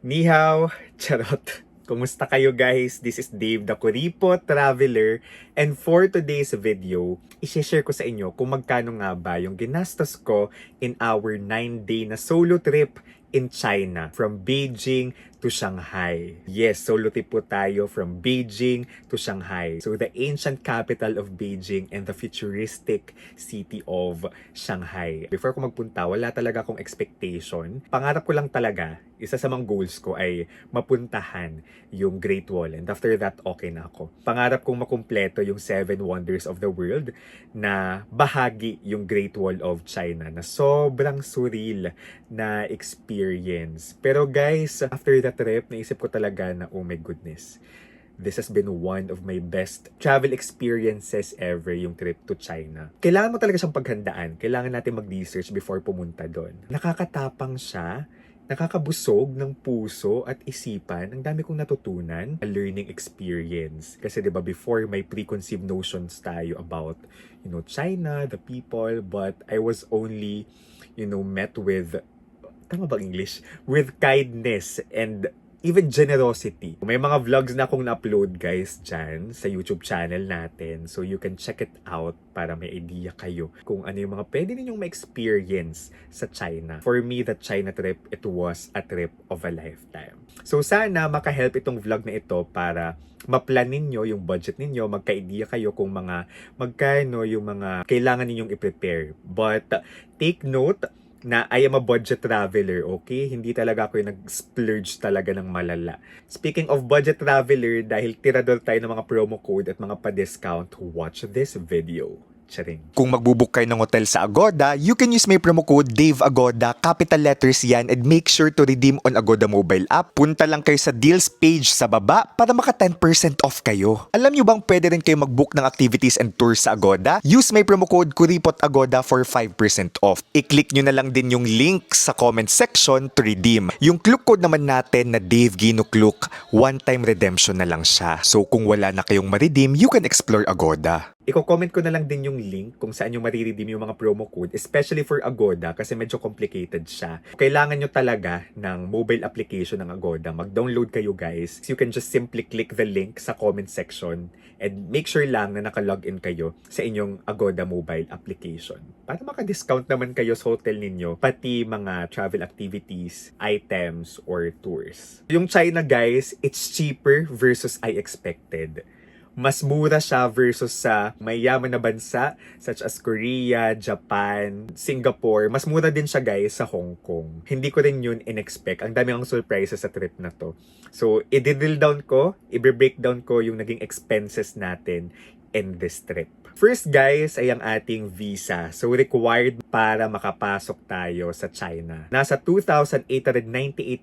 Ni hao, charot. Kumusta kayo guys? This is Dave, the Kuripot Traveler. And for today's video, i-share ko sa inyo kung magkano nga ba yung ginastos ko in our 9-day na solo trip in China from Beijing to Shanghai. Yes, solo trip po tayo from Beijing to Shanghai. So the ancient capital of Beijing and the futuristic city of Shanghai. Before ko magpunta, wala talaga akong expectation. Pangarap ko lang talaga, isa sa mga goals ko ay mapuntahan yung Great Wall. And after that, okay na ako. Pangarap kong makumpleto yung 7 Wonders of the World na bahagi yung Great Wall of China na sobrang surreal na experience. Pero guys, after that trip, naisip ko talaga na oh my goodness, this has been one of my best travel experiences ever, yung trip to China. Kailangan mo talaga siyang paghandaan. Kailangan natin mag-research before pumunta doon. Nakakatapang siya, nakakabusog ng puso at isipan. Ang dami kong natutunan. A learning experience. Kasi 'di ba before may preconceived notions tayo about, China, the people, but I was only, met with, tama bang English? With kindness and even generosity. May mga vlogs na akong na-upload guys dyan sa YouTube channel natin. So you can check it out para may idea kayo kung ano yung mga pwede ninyong ma-experience sa China. For me, the China trip, it was a trip of a lifetime. So sana makahelp itong vlog na ito para ma-plan ninyo yung budget ninyo, magka-idea kayo kung magkano yung mga kailangan ninyong i-prepare. But take note na I am a budget traveler, okay? Hindi talaga ako yung nag-splurge talaga ng malala. Speaking of budget traveler, dahil tirador tayo ng mga promo code at mga pa-discount, watch this video. Charing. Kung magbubook kayo ng hotel sa Agoda, you can use my promo code DaveAgoda, capital letters yan, and make sure to redeem on Agoda mobile app. Punta lang kayo sa deals page sa baba para maka 10% off kayo. Alam nyo bang pwede rin kayo mag-book ng activities and tours sa Agoda? Use my promo code KuripotaGoda for 5% off. I-click nyo na lang din yung link sa comment section to redeem. Yung Klook code naman natin na Dave Gino Klook, one-time redemption na lang siya. So kung wala na kayong ma-redeem, you can explore Agoda. Iko-comment ko na lang din yung link kung saan nyo mariredeem yung mga promo code, especially for Agoda kasi medyo complicated siya. Kailangan nyo talaga ng mobile application ng Agoda. Mag-download kayo guys. You can just simply click the link sa comment section and make sure lang na naka-login kayo sa inyong Agoda mobile application. Para maka-discount naman kayo sa hotel ninyo, pati mga travel activities, items, or tours. Yung China guys, it's cheaper versus I expected. Mas mura siya versus sa mayaman na bansa such as Korea, Japan, Singapore. Mas mura din siya guys sa Hong Kong. Hindi ko rin yun in-expect. Ang dami akong surprises sa trip na to. So, i-drill down ko, i-breakdown ko yung naging expenses natin in this trip. First guys ay ang ating visa. So required para makapasok tayo sa China. Nasa 2,898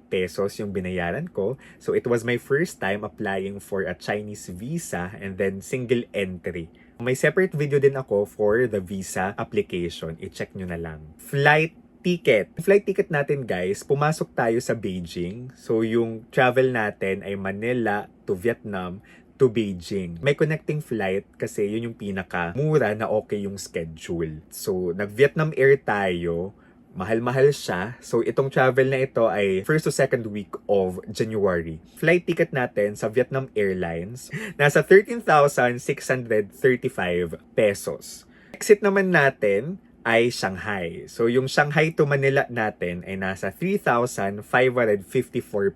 pesos yung binayaran ko. So it was my first time applying for a Chinese visa and then single entry. May separate video din ako for the visa application. I-check nyo na lang. Flight ticket natin guys, pumasok tayo sa Beijing. So yung travel natin ay Manila to Vietnam to Beijing. May connecting flight kasi yun yung pinaka-mura na okay yung schedule. So, nag-Vietnam Air tayo. Mahal-mahal siya. So, itong travel na ito ay first to second week of January. Flight ticket natin sa Vietnam Airlines, nasa 13,635 pesos. Exit naman natin ay Shanghai. So, yung Shanghai to Manila natin ay nasa 3,554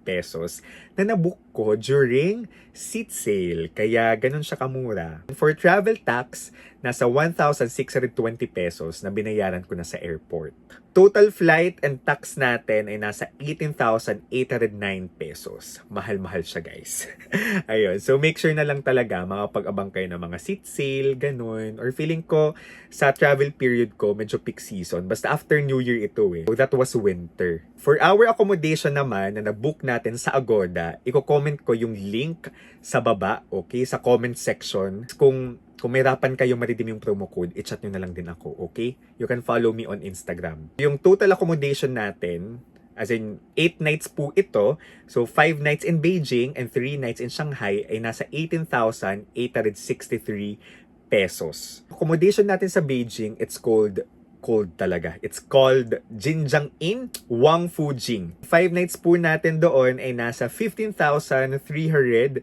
pesos na nabook ko during seat sale. Kaya ganun siya kamura. For travel tax, nasa 1,620 pesos na binayaran ko na sa airport. Total flight and tax natin ay nasa 18,809 pesos. Mahal-mahal siya guys. Ayun. So make sure na lang talaga makapag-abang kayo ng mga seat sale, ganun. Or feeling ko sa travel period ko medyo peak season. Basta after New Year ito eh. So that was winter. For our accommodation naman na nabook natin sa Agoda, i-comment ko yung link sa baba, okay? Sa comment section. Kung mahirapan kayo ma-redeem yung promo code, i-chat nyo na lang din ako, okay? You can follow me on Instagram. Yung total accommodation natin, as in 8 nights po ito, so 5 nights in Beijing and 3 nights in Shanghai ay nasa 18,863 pesos. Accommodation natin sa Beijing, it's called cold talaga. It's called Jinjiang Inn, Wangfujing. 5 nights po natin doon ay nasa 15,362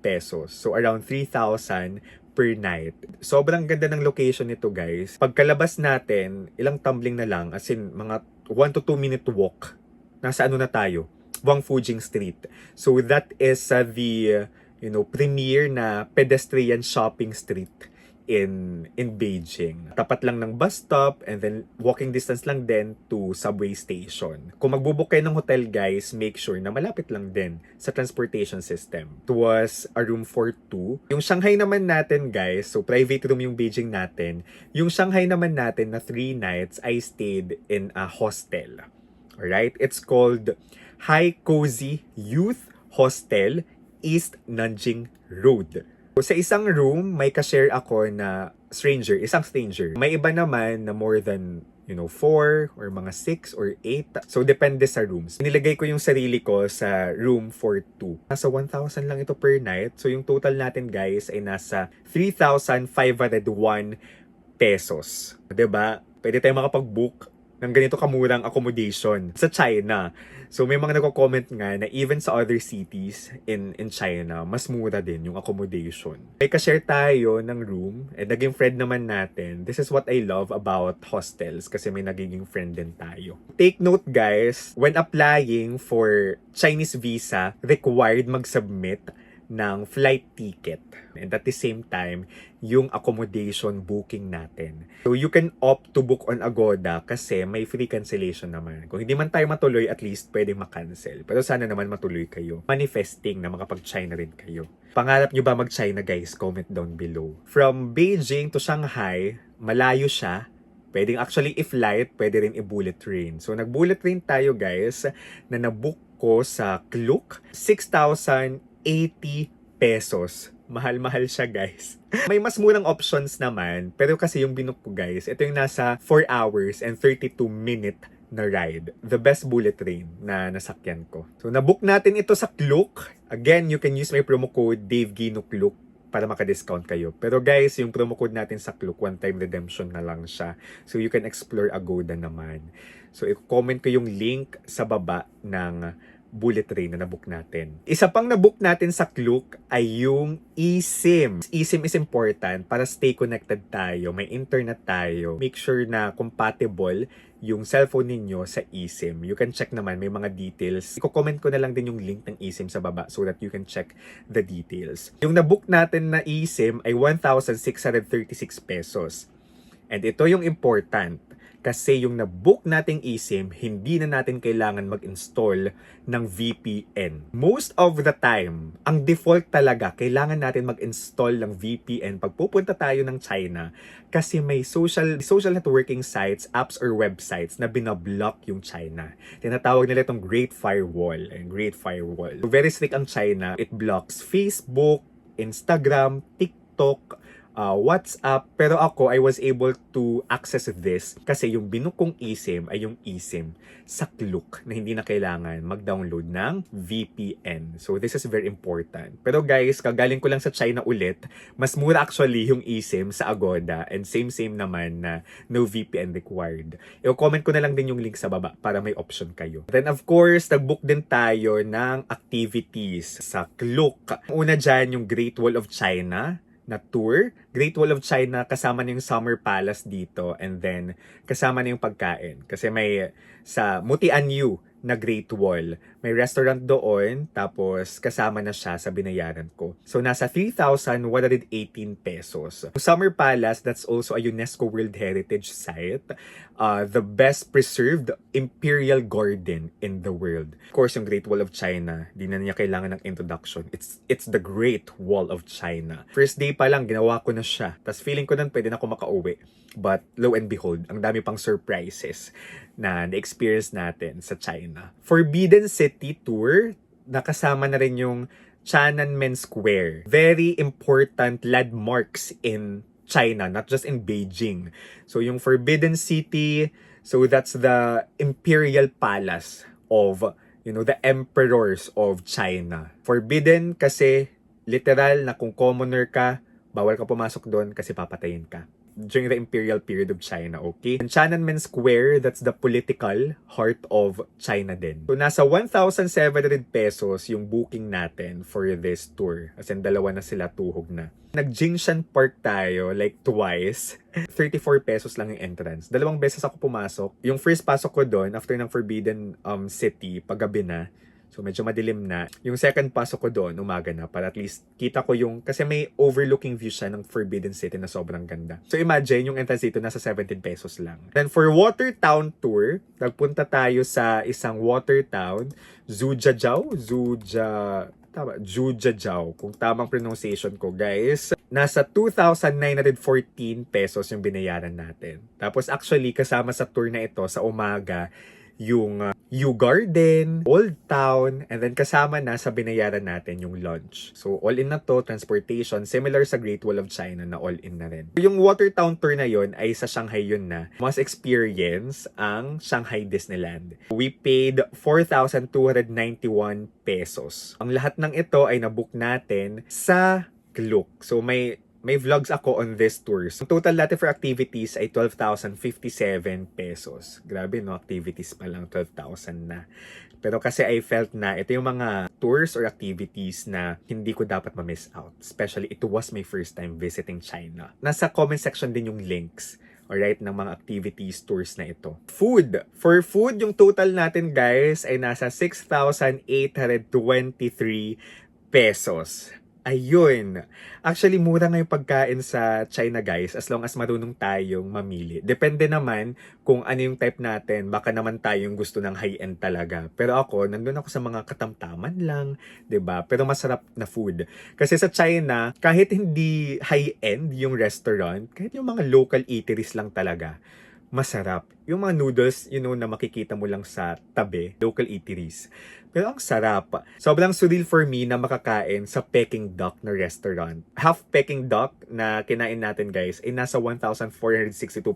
pesos. So around 3,000 per night. Sobrang ganda ng location nito, guys. Pagkalabas natin, ilang tumbling na lang, as in mga 1 to 2 minute walk. Nasa ano na tayo? Wangfujing Street. So that is the premier na pedestrian shopping street in Beijing. Tapat lang ng bus stop and then walking distance lang din to subway station. Kung magbubook kayo ng hotel, guys, make sure na malapit lang din sa transportation system. It was a room for 2. Yung Shanghai naman natin, guys, so private room yung Beijing natin. Yung Shanghai naman natin na 3 nights, I stayed in a hostel. Alright? It's called High Cozy Youth Hostel, East Nanjing Road. So, sa isang room, may ka-share ako na isang stranger. May iba naman na more than 4 or mga 6 or 8. So, depende sa rooms. Nilagay ko yung sarili ko sa room for 2. Nasa 1,000 lang ito per night. So, yung total natin, guys, ay nasa 3,501 pesos. 'Di ba? Pwede tayong makapag-book ng ganito kamurang accommodation sa China. So may mga nagko-comment nga na even sa other cities in China, mas mura din yung accommodation. May ka-share tayo ng room and naging friend naman natin. This is what I love about hostels kasi may nagiging friend din tayo. Take note, guys, when applying for Chinese visa, required mag-submit ng flight ticket and at the same time yung accommodation booking natin. So you can opt to book on Agoda kasi may free cancellation naman. Kung hindi man tayo matuloy, at least pwedeng makancel. Pero sana naman matuloy kayo. Manifesting na makapag-China rin kayo. Pangarap nyo ba mag-China, guys? Comment down below. From Beijing to Shanghai, malayo siya. Pwedeng actually i-flight, pwede rin i-bullet train. So nag-bullet train tayo, guys, na nabook ko sa Klook. 6,080 pesos. Mahal-mahal siya, guys. May mas murang options naman, pero kasi yung binook ko, guys, ito yung nasa 4 hours and 32 minute na ride. The best bullet train na nasakyan ko. So, nabook natin ito sa Klook. Again, you can use my promo code DaveGinoKlook para maka-discount kayo. Pero guys, yung promo code natin sa Klook, one-time redemption na lang siya. So, you can explore Agoda naman. So, i-comment ko yung link sa baba ng bullet train na nabook natin. Isa pang nabook natin sa Klook ay yung eSIM. eSIM is important para stay connected tayo, may internet tayo. Make sure na compatible yung cellphone ninyo sa eSIM. You can check naman, may mga details. Iko-comment ko na lang din yung link ng eSIM sa baba so that you can check the details. Yung nabook natin na eSIM ay 1,636 pesos. And ito yung important. Kasi yung nabook nating eSIM, hindi na natin kailangan mag-install ng VPN. Most of the time, ang default talaga, kailangan natin mag-install ng VPN pag pupunta tayo ng China kasi may social networking sites, apps, or websites na binablock yung China. Tinatawag nila itong Great Firewall. So, very strict ang China. It blocks Facebook, Instagram, TikTok, WhatsApp, pero ako, I was able to access this kasi yung binook kong eSIM ay yung eSIM sa Klook na hindi na kailangan mag-download ng VPN. So, this is very important. Pero guys, kagaling ko lang sa China ulit, mas mura actually yung eSIM sa Agoda and same naman na no VPN required. I-comment ko na lang din yung link sa baba para may option kayo. Then of course, nag-book din tayo ng activities sa Klook. Una dyan yung Great Wall of China na tour. Great Wall of China, kasama na yung Summer Palace dito, and then kasama na yung pagkain. Kasi may sa Mutianyu na Great Wall, may restaurant doon, tapos kasama na siya sa binayaran ko. So nasa 3,118 pesos. Summer Palace, that's also a UNESCO World Heritage Site. The best preserved imperial garden in the world. Of course, yung Great Wall of China, di na niya kailangan ng introduction. It's the Great Wall of China. First day pa lang, ginawa ko na siya. Tapos feeling ko nun pwede na ako makauwi. But lo and behold, ang dami pang surprises na na-experience natin sa China. Forbidden City Tour, nakasama na rin yung Tiananmen Square. Very important landmarks in China, not just in Beijing. So yung Forbidden City, so that's the imperial palace of, the emperors of China. Forbidden kasi literal na kung commoner ka, bawal ka pumasok doon kasi papatayin ka. during the imperial period of China, okay? And Tiananmen Square, that's the political heart of China din. So, nasa 1,700 pesos yung booking natin for this tour. As in, dalawa na sila, tuhog na. Nag-Jingshan Park tayo, like twice. 34 pesos lang yung entrance. Dalawang beses ako pumasok. Yung first pasok ko doon, after ng Forbidden City, paggabi na. So, medyo madilim na. Yung second pasok ko doon, umaga na. Para at least kita ko yung... Kasi may overlooking view siya ng Forbidden City na sobrang ganda. So, imagine, yung entrance dito nasa 17 pesos lang. Then, for Water Town Tour, nagpunta tayo sa isang water town. Zhujiajiao. Kung tamang pronunciation ko, guys. Nasa 2,914 pesos yung binayaran natin. Tapos, actually, kasama sa tour na ito, sa umaga, yung U Garden, Old Town, and then kasama na sa binayaran natin yung lunch. So, all-in na to, transportation, similar sa Great Wall of China na all-in na rin. Yung Water Town Tour na yon ay sa Shanghai yun na. Mas experience ang Shanghai Disneyland. We paid 4,291 pesos. Ang lahat ng ito ay nabook natin sa Klook. So, may vlogs ako on this tours. Ang total natin for activities ay 12,057 pesos. Grabe no, activities pa lang 12,000 na. Pero kasi I felt na ito yung mga tours or activities na hindi ko dapat ma-miss out. Especially, it was my first time visiting China. Nasa comment section din yung links. Alright, ng mga activities, tours na ito. Food. For food, yung total natin guys ay nasa 6,823 pesos. Ayun. Actually, mura nga yung pagkain sa China, guys, as long as marunong tayong mamili. Depende naman kung ano yung type natin. Baka naman tayong gusto ng high-end talaga. Pero ako, nandun ako sa mga katamtaman lang, 'di ba? Pero masarap na food. Kasi sa China, kahit hindi high-end yung restaurant, kahit yung mga local eateries lang talaga, masarap. Yung mga noodles, na makikita mo lang sa tabi, local eateries. Pero ang sarap. Sobrang surreal for me na makakain sa Peking Duck na restaurant. Half Peking Duck na kinain natin guys ay nasa 1,462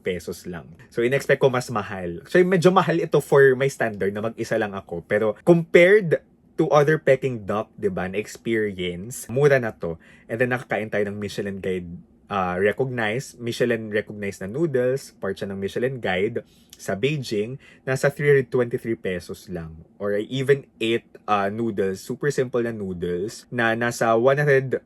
pesos lang. So in-expect ko mas mahal. So medyo mahal ito for my standard na mag-isa lang ako. Pero compared to other Peking Duck, 'di ba, na experience, mura na to. And then nakakain tayo ng Michelin Guide Michelin recognized na noodles, part siya ng Michelin Guide sa Beijing, nasa 323 pesos lang. Or even 8 noodles, super simple na noodles, na nasa 111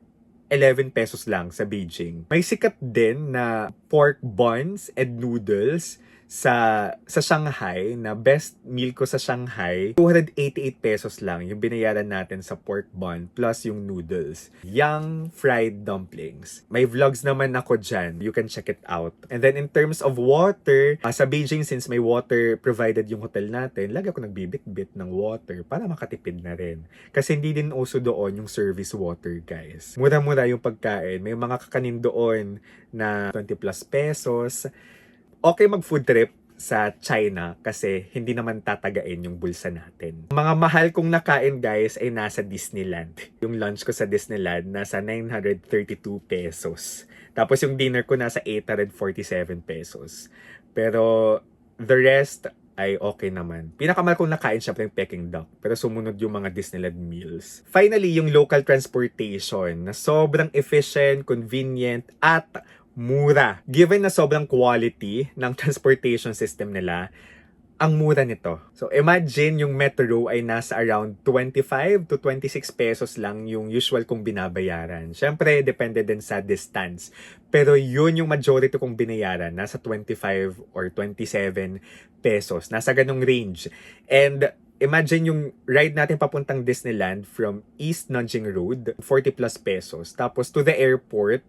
pesos lang sa Beijing. May sikat din na pork buns and noodles sa Shanghai, na best meal ko sa Shanghai, 288 pesos lang yung binayaran natin sa pork bun plus yung noodles. Yang fried dumplings. May vlogs naman ako dyan. You can check it out. And then in terms of water, sa Beijing, since may water provided yung hotel natin, lagi ako nagbibit-bit ng water para makatipid na rin. Kasi hindi din uso doon yung service water, guys. Mura-mura yung pagkain. May mga kakanin doon na 20 plus pesos. Okay mag-food trip sa China kasi hindi naman tatagain yung bulsa natin. Mga mahal kong nakain guys ay nasa Disneyland. Yung lunch ko sa Disneyland nasa 932 pesos. Tapos yung dinner ko nasa 847 pesos. Pero the rest ay okay naman. Pinakamahal kong nakain syempre yung Peking Duck. Pero sumunod yung mga Disneyland meals. Finally, yung local transportation na sobrang efficient, convenient, at mura. Given na sobrang quality ng transportation system nila, ang mura nito. So imagine yung metro ay nasa around 25 to 26 pesos lang yung usual kong binabayaran. Syempre, depende din sa distance. Pero yun yung majority kong binayaran. Nasa 25 or 27 pesos. Nasa ganong range. And imagine yung ride natin papuntang Disneyland from East Nanjing Road, 40 plus pesos. Tapos to the airport,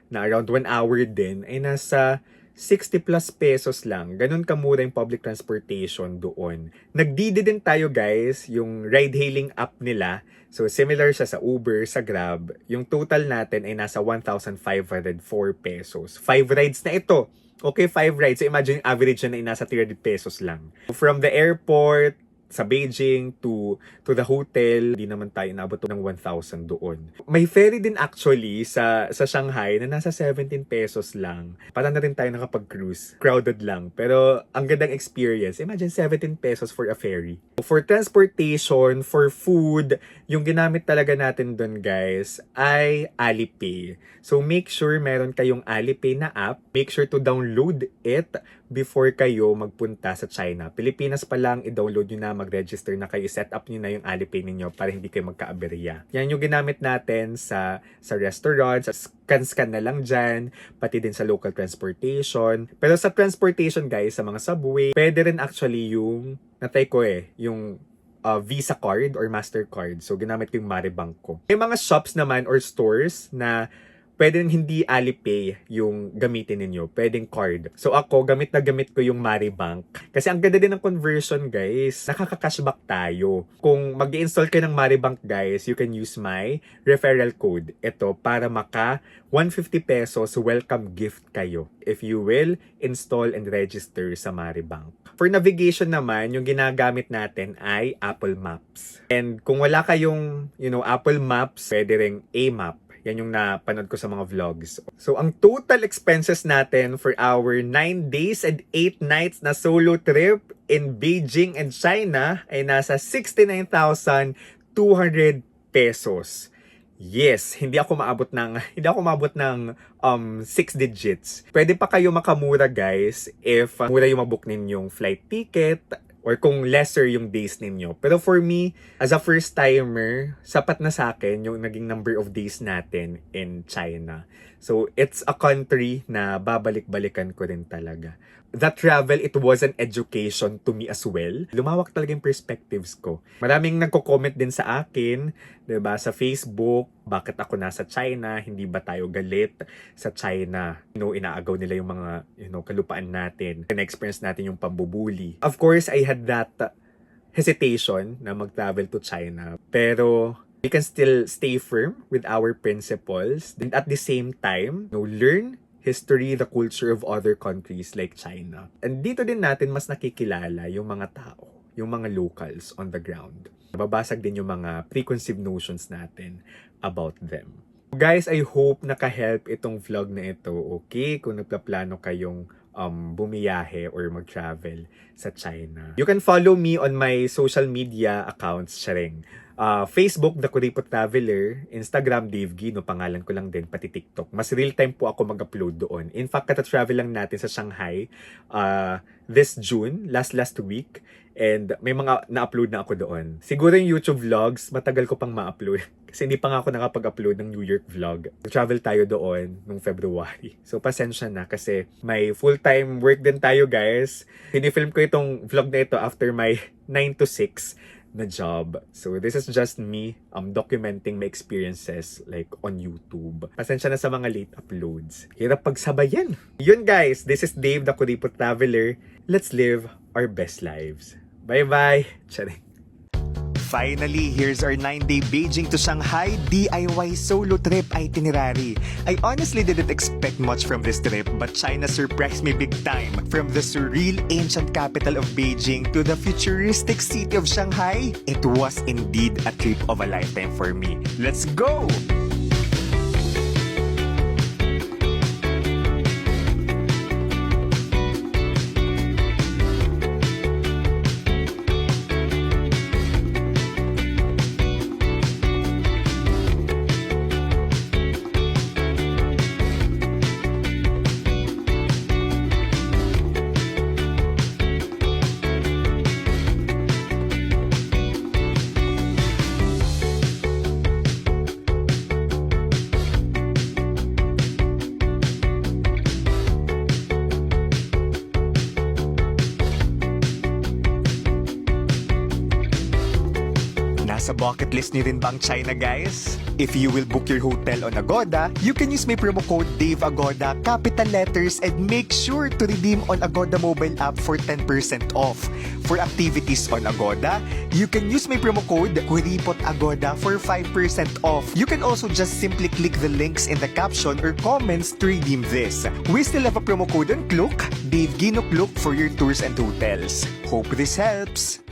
na around 1 hour din, ay nasa 60 plus pesos lang. Ganun kamura yung public transportation doon. Nagdidi din tayo guys, yung ride-hailing app nila. So similar siya sa Uber, sa Grab. Yung total natin ay nasa 1,504 pesos. 5 rides na ito. Okay, 5 rides. So imagine yung average na ay nasa 300 pesos lang. From the airport sa Beijing to the hotel, hindi naman tayo inabot ng 1,000 doon. May ferry din actually sa Shanghai na nasa 17 pesos lang. Para na rin tayo nakapag-cruise. Crowded lang. Pero ang gandang experience. Imagine 17 pesos for a ferry. For transportation, for food, yung ginamit talaga natin doon guys ay Alipay. So make sure meron kayong Alipay na app. Make sure to download it before kayo magpunta sa China. Pilipinas pa lang, i-download nyo na, mag-register na kayo, set up nyo na yung Alipay ninyo para hindi kayo magka-aberya. Yan yung ginamit natin sa restaurant, sa scan na lang dyan, pati din sa local transportation. Pero sa transportation guys, sa mga subway, pwede rin actually yung, natay ko yung Visa card or Mastercard. So, ginamit ko yung Maribank ko. May mga shops naman or stores na pwedeng hindi Alipay yung gamitin ninyo. Pwedeng card. So ako, gamit na gamit ko yung Maribank. Kasi ang ganda din ng conversion, guys. Nakaka-cashback tayo. Kung mag-i-install kayo ng Maribank, guys, you can use my referral code. Ito, para maka 150 pesos welcome gift kayo if you will install and register sa Maribank. For navigation naman, yung ginagamit natin ay Apple Maps. And kung wala kayong, Apple Maps, pwede ring A-Map. Yan yung napanood ko sa mga vlogs. So, ang total expenses natin for our 9 days and 8 nights na solo trip in Beijing and China ay nasa 69,200 pesos. Yes, hindi ako maabot ng 6 digits. Pwede pa kayo makamura guys if mura yung mabook ninyong flight ticket or kung lesser yung days ninyo. Pero for me, as a first timer, sapat na sa akin yung naging number of days natin in China. So, it's a country na babalik-balikan ko rin talaga. That travel, it was an education to me as well. Lumawak talaga yung perspectives ko. Maraming nagko-comment din sa akin, 'di ba, sa Facebook, bakit ako nasa China, hindi ba tayo galit sa China? Inaagaw nila yung mga, kalupaan natin. Na-experience natin yung pambubuli. Of course, I had that hesitation na mag-travel to China. Pero we can still stay firm with our principles. And at the same time, learn history, the culture of other countries like China. And dito din natin mas nakikilala yung mga tao, yung mga locals on the ground. Nababasag din yung mga preconceived notions natin about them. Guys, I hope naka-help itong vlog na ito, okay? Kung nagplaplano kayong bumiyahe or mag-travel sa China. You can follow me on my social media accounts, sharing. Facebook, The Kuripot Traveler, Instagram, Dave Gino, pangalan ko lang din, pati TikTok. Mas real-time po ako mag-upload doon. In fact, kata-travel lang natin sa Shanghai this June, last week. And may mga na-upload na ako doon. Siguro yung YouTube vlogs, matagal ko pang ma-upload. Kasi hindi pa nga ako nakapag-upload ng New York vlog. Travel tayo doon nung February. So, pasensya na kasi may full-time work din tayo, guys. Hinifilm ko itong vlog na ito after my 9 to 6 na job. So, this is just me documenting my experiences like on YouTube. Pasensya na sa mga late uploads. Hirap pagsabayan. Yun guys, this is Dave, the Kuripot Traveler. Let's live our best lives. Bye-bye! Charing. Finally, here's our 9-day Beijing to Shanghai DIY solo trip itinerary. I honestly didn't expect much from this trip, but China surprised me big time. From the surreal ancient capital of Beijing to the futuristic city of Shanghai, it was indeed a trip of a lifetime for me. Let's go! Nasa bucket list niyo rin ba ang China, guys? If you will book your hotel on Agoda, you can use my promo code DAVEAGODA, capital letters, and make sure to redeem on Agoda mobile app for 10% off. For activities on Agoda, you can use my promo code KURIPOTAGODA for 5% off. You can also just simply click the links in the caption or comments to redeem this. We still have a promo code on Klook, Dave Gino Klook, for your tours and hotels. Hope this helps!